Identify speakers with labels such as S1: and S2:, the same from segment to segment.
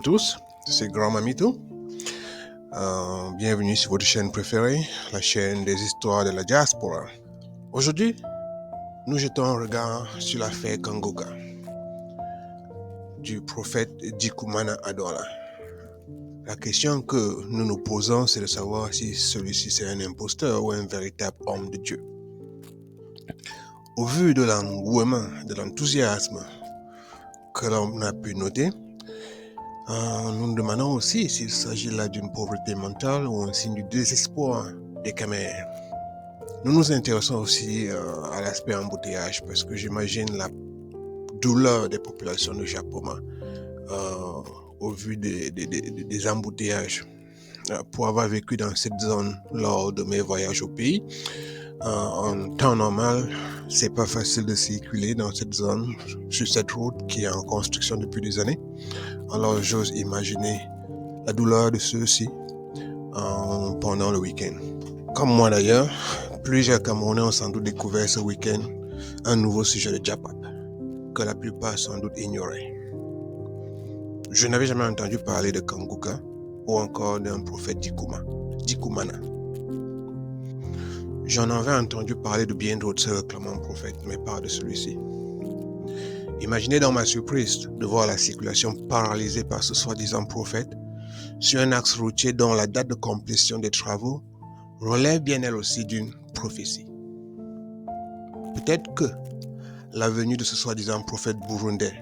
S1: tous, c'est Grand Mamito. Bienvenue sur votre chaîne préférée, la chaîne des histoires de la diaspora. Aujourd'hui, nous jetons un regard sur l'affaire Kangoka du prophète Dikumana Adola. La question que nous nous posons, c'est de savoir si celui-ci c'est un imposteur ou un véritable homme de Dieu. Au vu de l'engouement, de l'enthousiasme que l'on a pu noter, nous nous demandons aussi s'il s'agit là d'une pauvreté mentale ou un signe du désespoir des Khmers. Nous nous intéressons aussi à l'aspect embouteillage parce que j'imagine la douleur des populations de Japoma au vu des embouteillages. Pour avoir vécu dans cette zone lors de mes voyages au pays, en temps normal, c'est pas facile de circuler dans cette zone, sur cette route qui est en construction depuis des années. Alors j'ose imaginer la douleur de ceux-ci pendant le week-end. Comme moi d'ailleurs, plusieurs Camerounais ont sans doute découvert ce week-end un nouveau sujet de Japap, que la plupart sans doute ignoraient. Je n'avais jamais entendu parler de Kangoka ou encore d'un prophète Dikumana. J'en avais entendu parler de bien d'autres réclamant prophètes, mais pas de celui-ci. Imaginez donc ma surprise de voir la circulation paralysée par ce soi-disant prophète sur un axe routier dont la date de complétion des travaux relève bien elle aussi d'une prophétie. Peut-être que la venue de ce soi-disant prophète burundais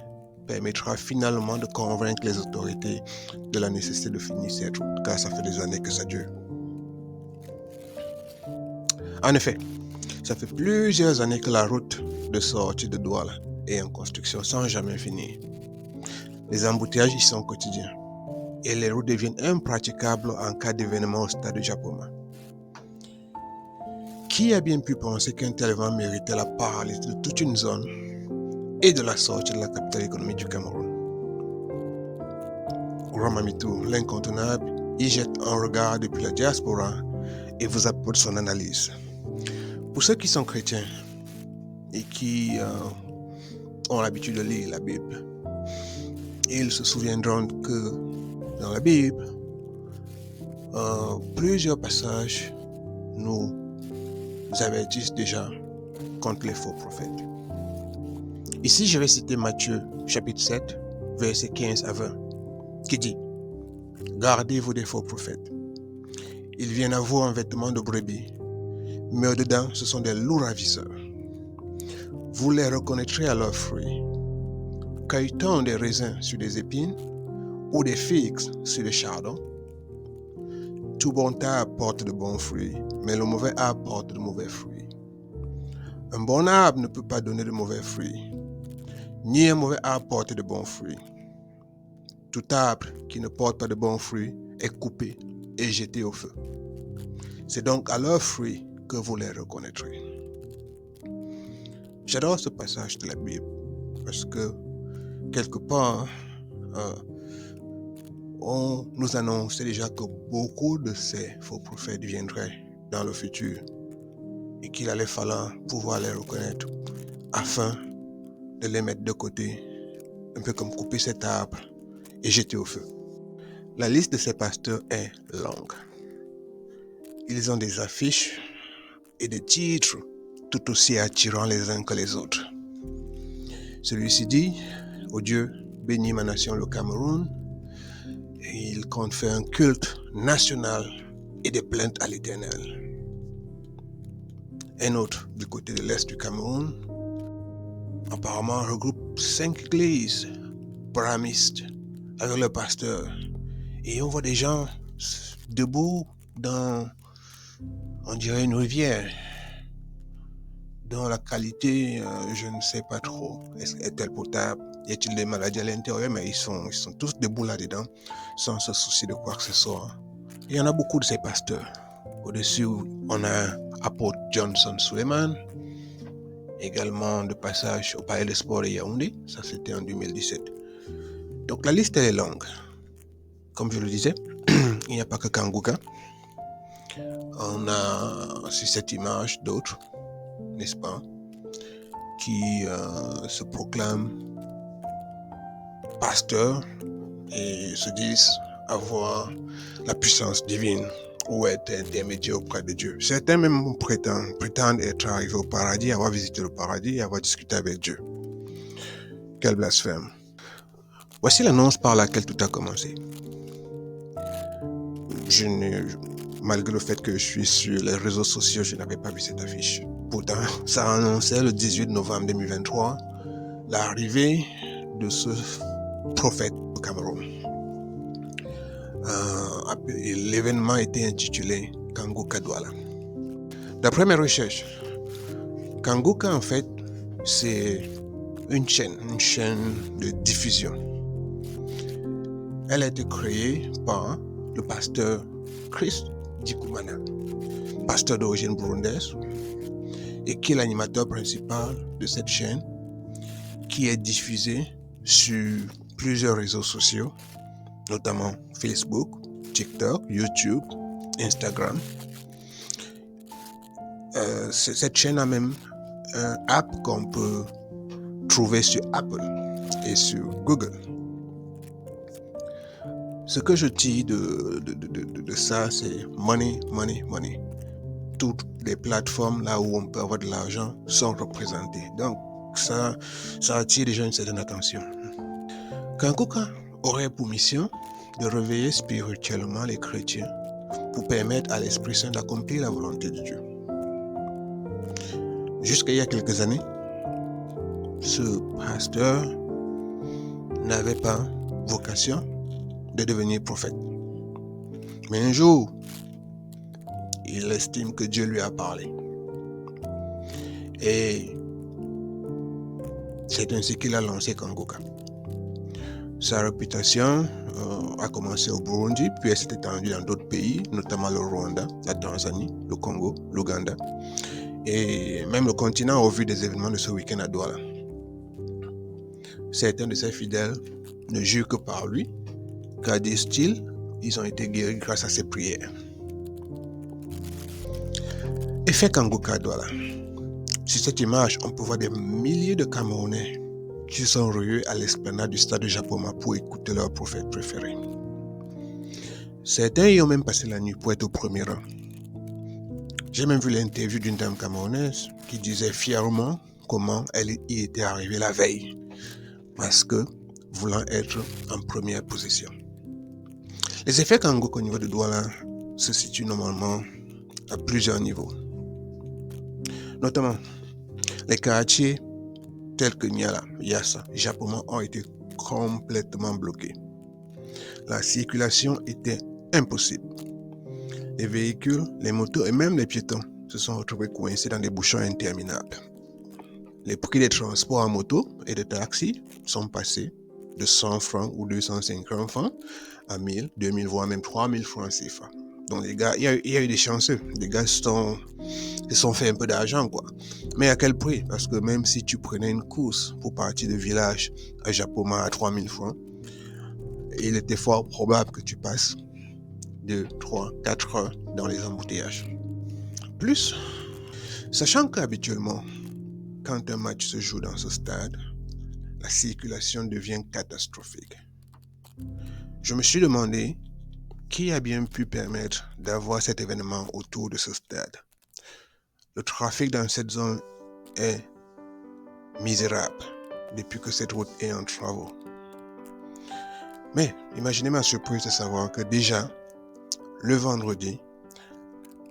S1: permettra finalement de convaincre les autorités de la nécessité de finir cette route, car ça fait des années que ça dure. En effet, ça fait plusieurs années que la route de sortie de Douala est en construction sans jamais finir. Les embouteillages y sont quotidiens et les routes deviennent impraticables en cas d'événement au stade de Japoma. Qui a bien pu penser qu'un tel vent méritait la paralysie de toute une zone et de la sortie de la capitale économique du Cameroun? Grand Mamito, l'incontournable, y jette un regard depuis la diaspora et vous apporte son analyse. Pour ceux qui sont chrétiens et qui ont l'habitude de lire la Bible, ils se souviendront que dans la Bible, plusieurs passages nous avertissent déjà contre les faux prophètes. Ici, je vais citer Matthieu, chapitre 7, versets 15 à 20, qui dit « Gardez-vous des faux prophètes. Ils viennent à vous en vêtements de brebis, mais au-dedans, ce sont des loups ravisseurs. Vous les reconnaîtrez à leurs fruits. Cueille-t-on des raisins sur des épines ou des figues sur des chardons? Tout bon arbre porte de bons fruits, mais le mauvais arbre porte de mauvais fruits. Un bon arbre ne peut pas donner de mauvais fruits, ni un mauvais arbre porter de bons fruits. Tout arbre qui ne porte pas de bons fruits est coupé et jeté au feu. C'est donc à leurs fruits que vous les reconnaîtrez. » J'adore ce passage de la Bible parce que quelque part, on nous annonçait déjà que beaucoup de ces faux prophètes viendraient dans le futur et qu'il allait falloir pouvoir les reconnaître afin de les mettre de côté, un peu comme couper cet arbre et jeter au feu. La liste de ces pasteurs est longue. Ils ont des affiches et des titres tout aussi attirants les uns que les autres. Celui-ci dit « Oh Dieu, bénis ma nation, le Cameroun ». Et il compte faire un culte national et des plaintes à l'Éternel. Un autre, du côté de l'Est du Cameroun, apparemment regroupe 5 églises brahmistes avec le pasteur. Et on voit des gens debout dans, on dirait une rivière, dont la qualité, je ne sais pas trop, est-elle potable? Y a-t-il des maladies à l'intérieur? Mais ils sont tous debout là-dedans, sans se soucier de quoi que ce soit. Il y en a beaucoup de ces pasteurs. Au-dessus, on a apôtre Johnson Suleiman, également de passage au Palais des Sports de Yaoundé, ça c'était en 2017. Donc la liste elle est longue. Comme je le disais, il n'y a pas que Kangoka. On a sur cette image d'autres, n'est-ce pas, qui se proclament pasteurs et se disent avoir la puissance divine ou être intermédiaire auprès de Dieu. Certains même prétendent être arrivés au paradis, avoir visité le paradis et avoir discuté avec Dieu. Quel blasphème. Voici l'annonce par laquelle tout a commencé. Malgré le fait que je suis sur les réseaux sociaux, je n'avais pas vu cette affiche. Pourtant, ça annonçait le 18 novembre 2023 l'arrivée de ce prophète au Cameroun. L'événement était intitulé Kangouka Douala. D'après mes recherches, Kangouka en fait c'est une chaîne de diffusion. Elle a été créée par le pasteur Chris Dikumana, pasteur d'origine burundaise, et qui est l'animateur principal de cette chaîne qui est diffusée sur plusieurs réseaux sociaux, notamment Facebook, TikTok, YouTube, Instagram. Cette chaîne a même un app qu'on peut trouver sur Apple et sur Google. Ce que je tire de ça, c'est money. Toutes les plateformes là où on peut avoir de l'argent sont représentées. Donc, ça attire déjà une certaine attention. Kangouka aurait pour mission de réveiller spirituellement les chrétiens pour permettre à l'Esprit Saint d'accomplir la volonté de Dieu. Jusqu'à il y a quelques années, ce pasteur n'avait pas vocation de devenir prophète. Mais un jour, il estime que Dieu lui a parlé. Et c'est ainsi qu'il a lancé Kangouka. Sa réputation a commencé au Burundi, puis elle s'est étendue dans d'autres pays, notamment le Rwanda, la Tanzanie, le Congo, l'Ouganda, et même le continent au vu des événements de ce week-end à Douala. Certains de ses fidèles ne jurent que par lui, car disent-ils, ils ont été guéris grâce à ses prières. Effet Kangouka Douala. Sur cette image, on peut voir des milliers de Camerounais qui sont rués à l'esplanade du stade de Japoma pour écouter leur prophète préféré. Certains y ont même passé la nuit pour être au premier rang. J'ai même vu l'interview d'une dame camerounaise qui disait fièrement comment elle y était arrivée la veille, parce que voulant être en première position. Les effets Kangouka au niveau de Douala se situent normalement à plusieurs niveaux. Notamment, les quartiers tels que Niala, Yassa, Japoma ont été complètement bloqués. La circulation était impossible. Les véhicules, les motos et même les piétons se sont retrouvés coincés dans des bouchons interminables. Les prix des transports en moto et de taxis sont passés de 100 francs ou 250 francs à 1000, 2000, voire même 3000 francs CFA. Donc les gars, il y a eu des chanceux. Les gars se sont fait un peu d'argent, quoi. Mais à quel prix? Parce que même si tu prenais une course pour partir de village à Japoma à 3000 francs, il était fort probable que tu passes 2, 3, 4 heures dans les embouteillages. Plus, sachant qu'habituellement, quand un match se joue dans ce stade, la circulation devient catastrophique. Je me suis demandé qui a bien pu permettre d'avoir cet événement autour de ce stade. Le trafic dans cette zone est misérable depuis que cette route est en travaux. Mais imaginez ma surprise de savoir que déjà, le vendredi,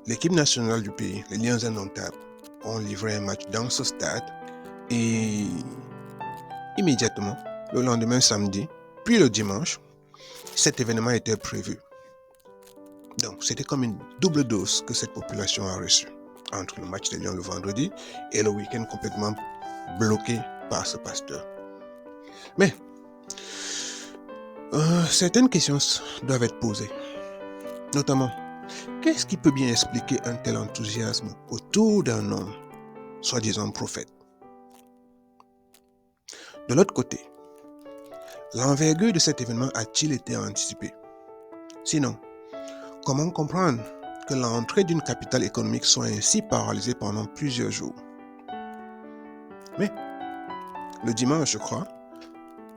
S1: l'équipe nationale du pays, les Lions Indomptables, ont livré un match dans ce stade et immédiatement, le lendemain samedi, puis le dimanche, cet événement était prévu. Donc, c'était comme une double dose que cette population a reçue entre le match des Lions le vendredi et le week-end complètement bloqué par ce pasteur. Mais, certaines questions doivent être posées. Notamment, qu'est-ce qui peut bien expliquer un tel enthousiasme autour d'un homme, soi-disant prophète? De l'autre côté, l'envergure de cet événement a-t-il été anticipée? Sinon, comment comprendre que l'entrée d'une capitale économique soit ainsi paralysée pendant plusieurs jours? Mais, le dimanche, je crois,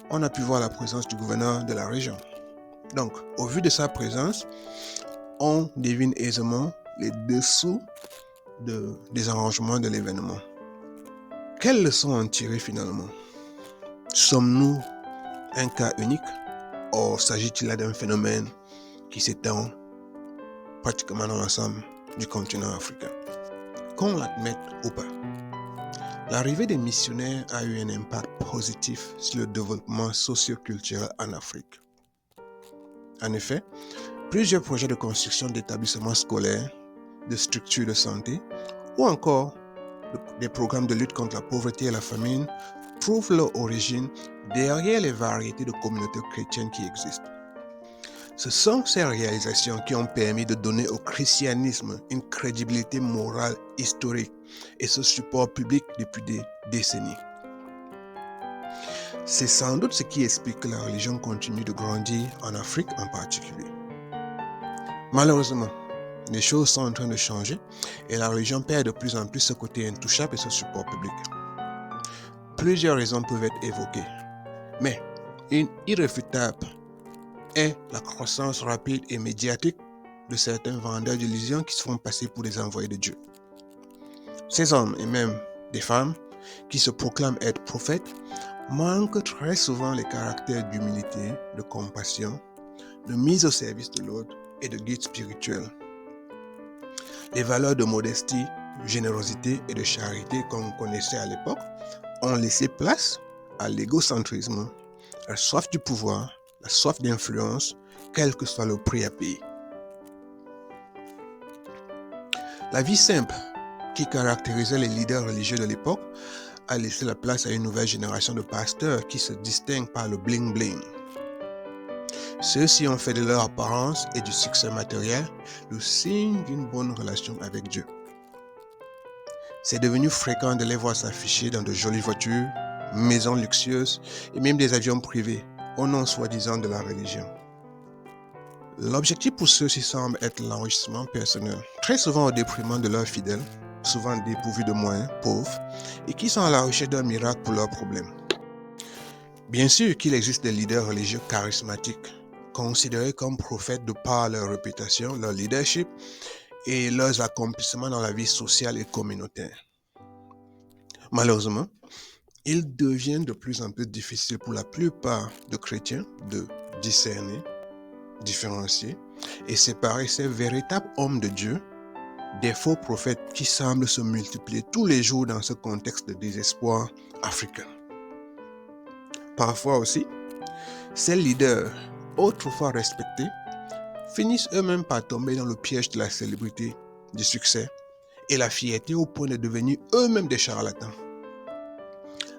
S1: on a pu voir la présence du gouverneur de la région, Donc, au vu de sa présence, on devine aisément les dessous des arrangements de l'événement. Quelles leçons en tirer finalement? Sommes-nous un cas unique? Or, s'agit-il là d'un phénomène qui s'étend pratiquement dans l'ensemble du continent africain? Qu'on l'admette ou pas, l'arrivée des missionnaires a eu un impact positif sur le développement socio-culturel en Afrique. En effet, plusieurs projets de construction d'établissements scolaires, de structures de santé ou encore des programmes de lutte contre la pauvreté et la famine trouvent leur origine derrière les variétés de communautés chrétiennes qui existent. Ce sont ces réalisations qui ont permis de donner au christianisme une crédibilité morale historique et ce support public depuis des décennies. C'est sans doute ce qui explique que la religion continue de grandir en Afrique en particulier. Malheureusement, les choses sont en train de changer et la religion perd de plus en plus ce côté intouchable et ce support public. Plusieurs raisons peuvent être évoquées, mais une irréfutable est la croissance rapide et médiatique de certains vendeurs d'illusions qui se font passer pour des envoyés de Dieu. Ces hommes et même des femmes qui se proclament être prophètes manquent très souvent les caractères d'humilité, de compassion, de mise au service de l'autre et de guide spirituel. Les valeurs de modestie, générosité et de charité qu'on connaissait à l'époque ont laissé place à l'égocentrisme, la soif du pouvoir, la soif d'influence, quel que soit le prix à payer. La vie simple qui caractérisait les leaders religieux de l'époque a laissé la place à une nouvelle génération de pasteurs qui se distinguent par le bling-bling. Ceux-ci ont fait de leur apparence et du succès matériel le signe d'une bonne relation avec Dieu. C'est devenu fréquent de les voir s'afficher dans de jolies voitures, maisons luxueuses et même des avions privés, au nom soi-disant de la religion. L'objectif pour ceux-ci semble être l'enrichissement personnel, très souvent au détriment de leurs fidèles, souvent dépourvus de moyens, pauvres, et qui sont à la recherche d'un miracle pour leurs problèmes. Bien sûr qu'il existe des leaders religieux charismatiques, considérés comme prophètes de par leur réputation, leur leadership et leurs accomplissements dans la vie sociale et communautaire. Malheureusement, il devient de plus en plus difficile pour la plupart de chrétiens de discerner, différencier et séparer ces véritables hommes de Dieu des faux prophètes qui semblent se multiplier tous les jours dans ce contexte de désespoir africain. Parfois aussi, ces leaders, autrefois respectés, finissent eux-mêmes par tomber dans le piège de la célébrité, du succès et la fierté au point de devenir eux-mêmes des charlatans.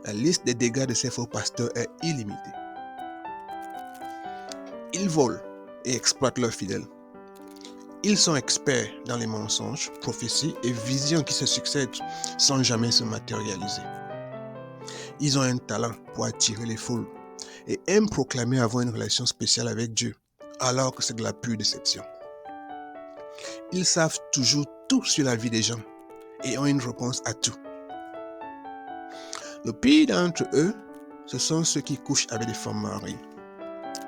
S1: La liste des dégâts de ces faux pasteurs est illimitée. Ils volent et exploitent leurs fidèles. Ils sont experts dans les mensonges, prophéties et visions qui se succèdent sans jamais se matérialiser. Ils ont un talent pour attirer les foules et aiment proclamer avoir une relation spéciale avec Dieu, alors que c'est de la pure déception. Ils savent toujours tout sur la vie des gens et ont une réponse à tout. Le pire d'entre eux, ce sont ceux qui couchent avec des femmes mariées,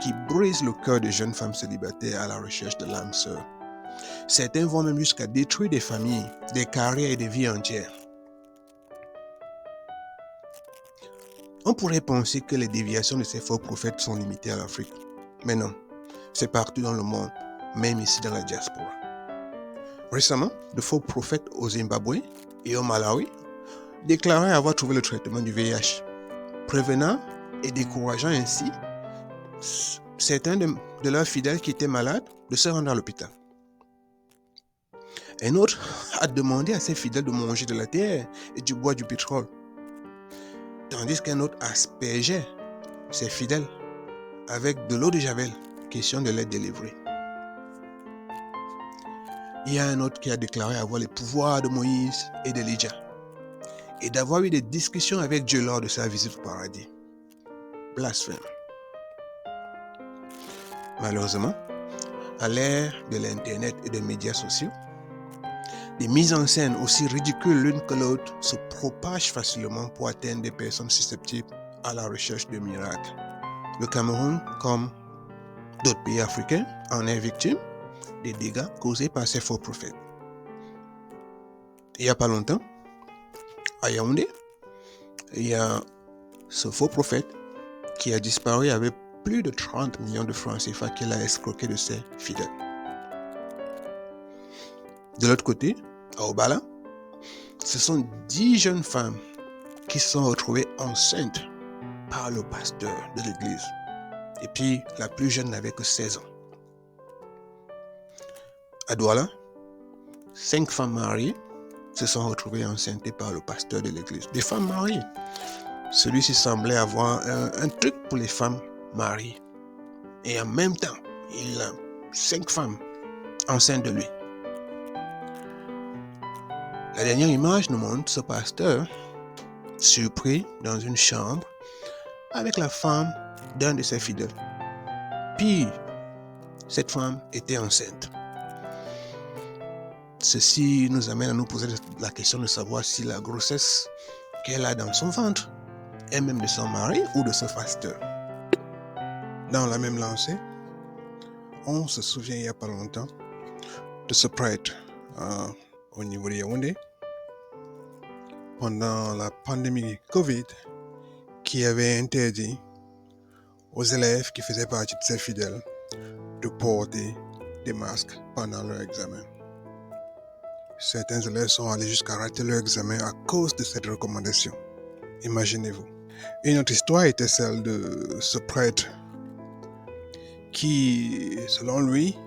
S1: qui brisent le cœur de jeunes femmes célibataires à la recherche de l'âme sœur. Certains vont même jusqu'à détruire des familles, des carrières et des vies entières. On pourrait penser que les déviations de ces faux prophètes sont limitées à l'Afrique. Mais non, c'est partout dans le monde, même ici dans la diaspora. Récemment, de faux prophètes au Zimbabwe et au Malawi déclaraient avoir trouvé le traitement du VIH, prévenant et décourageant ainsi certains de leurs fidèles qui étaient malades de se rendre à l'hôpital. Un autre a demandé à ses fidèles de manger de la terre et du bois du pétrole, tandis qu'un autre aspergeait ses fidèles avec de l'eau de Javel, question de les délivrer. Il y a un autre qui a déclaré avoir les pouvoirs de Moïse et d'Elijah et d'avoir eu des discussions avec Dieu lors de sa visite au paradis. Blasphème. Malheureusement, à l'ère de l'Internet et des médias sociaux, des mises en scène aussi ridicules l'une que l'autre se propagent facilement pour atteindre des personnes susceptibles à la recherche de miracles. Le Cameroun, comme d'autres pays africains en est victime des dégâts causés par ces faux prophètes. Il n'y a pas longtemps, à Yaoundé, il y a ce faux prophète qui a disparu avec plus de 30 millions de francs CFA qu'il a escroqué de ses fidèles. De l'autre côté, à Obala, ce sont 10 jeunes femmes qui se sont retrouvées enceintes par le pasteur de l'église. Et puis, la plus jeune n'avait que 16 ans. À Douala, 5 femmes mariées se sont retrouvées enceintes par le pasteur de l'église. Des femmes mariées. Celui-ci semblait avoir un truc pour les femmes mariées. Et en même temps, il a 5 femmes enceintes de lui. La dernière image nous montre ce pasteur surpris dans une chambre avec la femme d'un de ses fidèles. Puis, cette femme était enceinte. Ceci nous amène à nous poser la question de savoir si la grossesse qu'elle a dans son ventre est même de son mari ou de ce pasteur. Dans la même lancée, on se souvient il n'y a pas longtemps de ce prêtre au niveau de Yaoundé pendant la pandémie Covid qui avait interdit aux élèves qui faisaient partie de ses fidèles de porter des masques pendant leur examen. Certains élèves sont allés jusqu'à rater leur examen à cause de cette recommandation. Imaginez-vous. Une autre histoire était celle de ce prêtre qui, selon lui,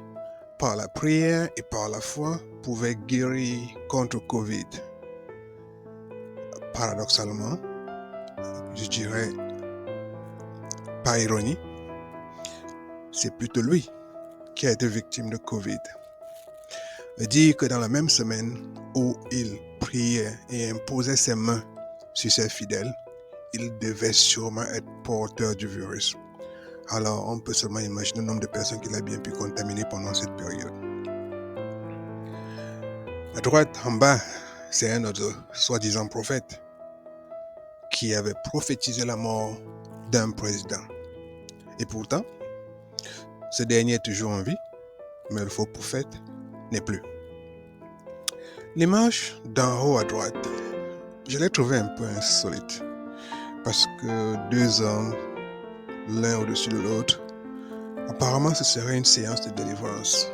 S1: par la prière et par la foi, pouvait guérir contre Covid. Paradoxalement, je dirais, par ironie, c'est plutôt lui qui a été victime de Covid. Dire que dans la même semaine où il priait et imposait ses mains sur ses fidèles, il devait sûrement être porteur du virus. Alors, on peut seulement imaginer le nombre de personnes qu'il a bien pu contaminer pendant cette période. À droite, en bas, c'est un autre soi-disant prophète qui avait prophétisé la mort d'un président. Et pourtant, ce dernier est toujours en vie, mais le faux prophète n'est plus. L'image d'en haut à droite, je l'ai trouvée un peu insolite parce que 2 hommes, l'un au-dessus de l'autre, apparemment ce serait une séance de délivrance.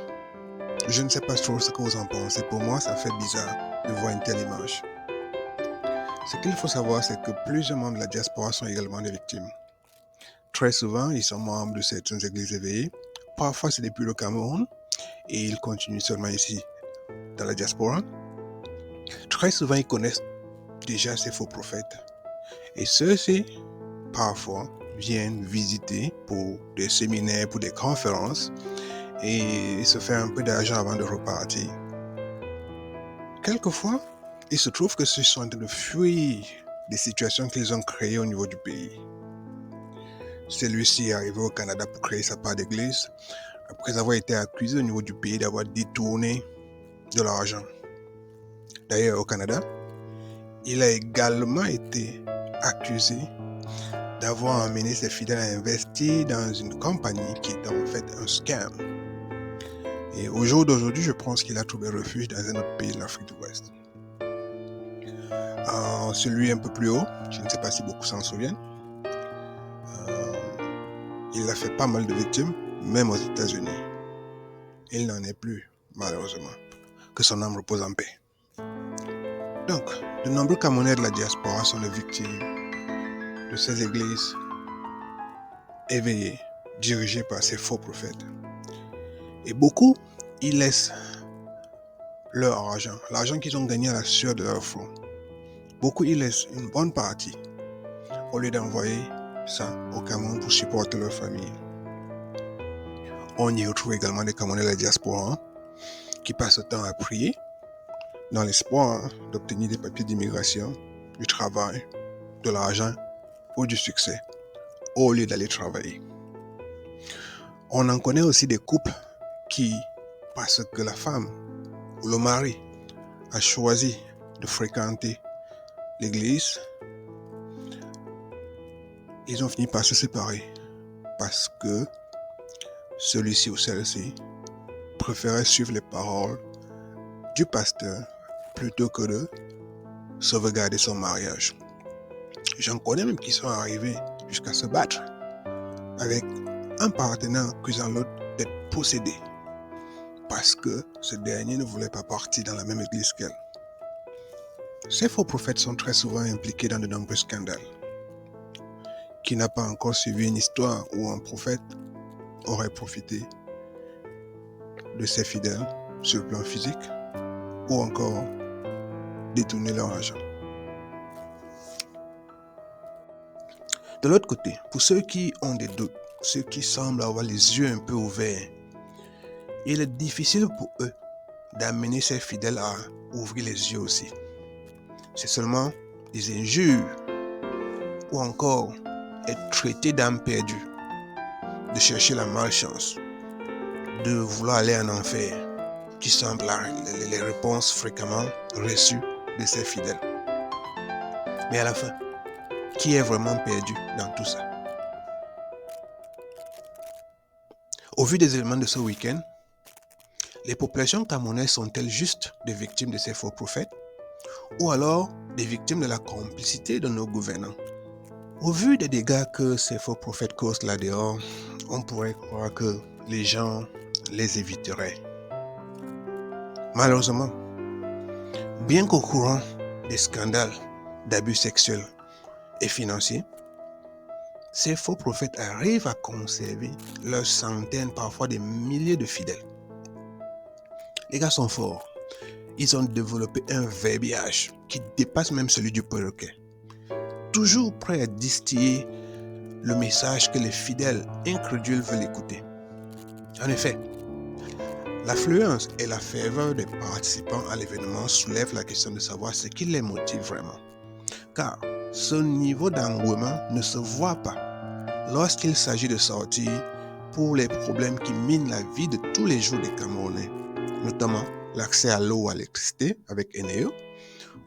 S1: Je ne sais pas trop ce que vous en pensez. Pour moi, ça fait bizarre de voir une telle image. Ce qu'il faut savoir, c'est que plusieurs membres de la diaspora sont également des victimes. Très souvent, ils sont membres de certaines églises éveillées. Parfois, c'est depuis le Cameroun et ils continuent seulement ici, dans la diaspora. Très souvent, ils connaissent déjà ces faux prophètes. Et ceux-ci, parfois, viennent visiter pour des séminaires, pour des conférences et se faire un peu d'argent avant de repartir. Quelquefois, il se trouve que ceux sont en train de fuir des situations qu'ils ont créées au niveau du pays. Celui-ci est arrivé au Canada pour créer sa part d'église, après avoir été accusé au niveau du pays d'avoir détourné de l'argent. D'ailleurs, au Canada, il a également été accusé d'avoir amené ses fidèles à investir dans une compagnie qui était en fait un scam. Et au jour d'aujourd'hui, je pense qu'il a trouvé refuge dans un autre pays de l'Afrique de l'Ouest. Celui un peu plus haut, je ne sais pas si beaucoup s'en souviennent, il a fait pas mal de victimes, même aux États-Unis. Il n'en est plus, malheureusement. Que son âme repose en paix. Donc, de nombreux Camerounais de la diaspora sont les victimes de ces églises éveillées, dirigées par ces faux prophètes. Et beaucoup, ils laissent leur argent, l'argent qu'ils ont gagné à la sueur de leur front. Beaucoup, ils laissent une bonne partie au lieu d'envoyer ça au Cameroun pour supporter leur famille. On y retrouve également des Camerounais de la diaspora qui passent le temps à prier dans l'espoir d'obtenir des papiers d'immigration, du travail, de l'argent ou du succès au lieu d'aller travailler. On en connaît aussi des couples qui, parce que la femme ou le mari a choisi de fréquenter l'église, ils ont fini par se séparer parce que celui-ci ou celle-ci préférait suivre les paroles du pasteur plutôt que de sauvegarder son mariage. J'en connais même qui sont arrivés jusqu'à se battre avec un partenaire accusant l'autre d'être possédé parce que ce dernier ne voulait pas partir dans la même église qu'elle. Ces faux prophètes sont très souvent impliqués dans de nombreux scandales. Qui n'a pas encore suivi une histoire où un prophète aurait profité de ses fidèles sur le plan physique ou encore détourné leur argent? De l'autre côté, pour ceux qui ont des doutes, ceux qui semblent avoir les yeux un peu ouverts, il est difficile pour eux d'amener ses fidèles à ouvrir les yeux aussi. C'est seulement des injures ou encore être traité d'âme perdue, de chercher la malchance, de vouloir aller en enfer, qui sont les réponses fréquemment reçues de ses fidèles. Mais à la fin, qui est vraiment perdu dans tout ça? Au vu des éléments de ce week-end, les populations camerounaises sont-elles juste des victimes de ces faux prophètes ou alors des victimes de la complicité de nos gouvernants? Au vu des dégâts que ces faux prophètes causent là-dehors, on pourrait croire que les gens les éviteraient. Malheureusement, bien qu'au courant des scandales d'abus sexuels et financiers, ces faux prophètes arrivent à conserver leurs centaines, parfois des milliers de fidèles. Les gars sont forts. Ils ont développé un verbiage qui dépasse même celui du perroquet. Toujours prêt à distiller le message que les fidèles incrédules veulent écouter. En effet, l'affluence et la ferveur des participants à l'événement soulèvent la question de savoir ce qui les motive vraiment. Car ce niveau d'engouement ne se voit pas lorsqu'il s'agit de sortir pour les problèmes qui minent la vie de tous les jours des Camerounais, notamment l'accès à l'eau ou à l'électricité avec Eneo,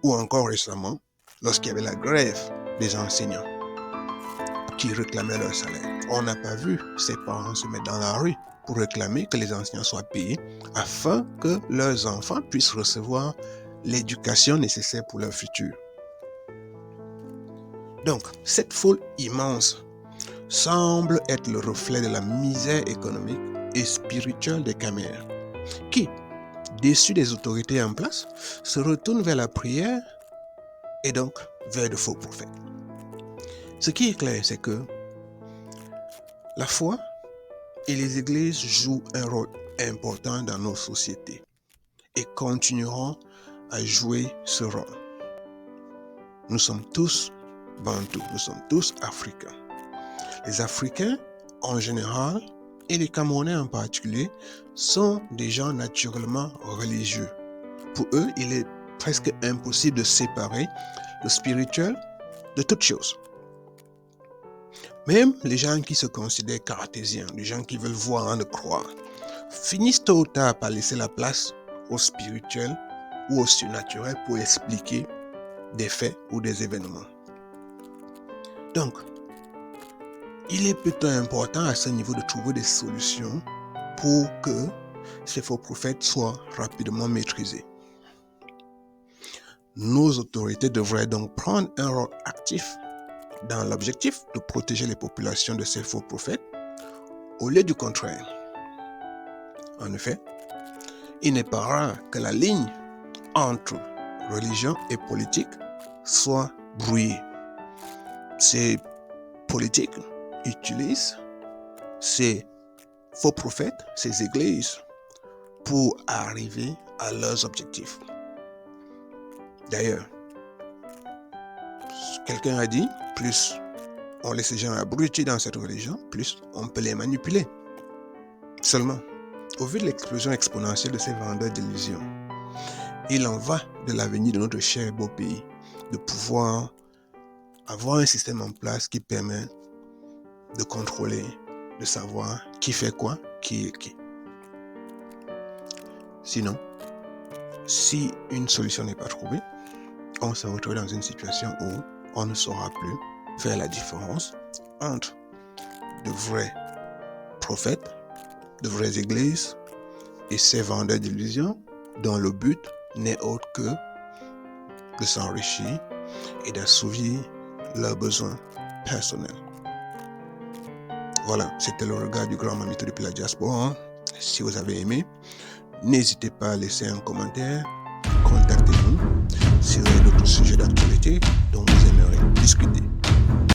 S1: ou encore récemment lorsqu'il y avait la grève des enseignants qui réclamaient leur salaire. On n'a pas vu ces parents se mettre dans la rue pour réclamer que les enseignants soient payés afin que leurs enfants puissent recevoir l'éducation nécessaire pour leur futur. Donc, cette foule immense semble être le reflet de la misère économique et spirituelle des Camerounais, qui, déçus des autorités en place, se retournent vers la prière et donc vers de faux prophètes. Ce qui est clair, c'est que la foi et les églises jouent un rôle important dans nos sociétés et continueront à jouer ce rôle. Nous sommes tous bantous, nous sommes tous africains. Les Africains en général et les Camerounais en particulier sont des gens naturellement religieux. Pour eux, il est presque impossible de séparer le spirituel de toute chose. Même les gens qui se considèrent cartésiens, les gens qui veulent voir avant de croire, finissent tôt ou tard par laisser la place au spirituel ou au surnaturel pour expliquer des faits ou des événements. Donc, il est plutôt important à ce niveau de trouver des solutions pour que ces faux prophètes soient rapidement maîtrisés. Nos autorités devraient donc prendre un rôle actif dans l'objectif de protéger les populations de ces faux prophètes au lieu du contraire. En effet, il n'est pas rare que la ligne entre religion et politique soit brouillée. Ces politiques utilisent ces faux prophètes, ces églises, pour arriver à leurs objectifs. D'ailleurs, quelqu'un a dit, plus on laisse les gens abrutis dans cette religion, plus on peut les manipuler. Seulement, au vu de l'explosion exponentielle de ces vendeurs d'illusions, il en va de l'avenir de notre cher beau pays, de pouvoir avoir un système en place qui permet de contrôler, de savoir qui fait quoi, qui est qui. Sinon, si une solution n'est pas trouvée, on se retrouve dans une situation où on ne saura plus faire la différence entre de vrais prophètes de vraies églises et ces vendeurs d'illusions dont le but n'est autre que de s'enrichir et d'assouvir leurs besoins personnels. Voilà, c'était le regard du grand mamito depuis la diaspora. Si vous avez aimé, n'hésitez pas à laisser un commentaire, contactez-nous si vous avez d'autres sujets d'actualité dont vous aimeriez discuter.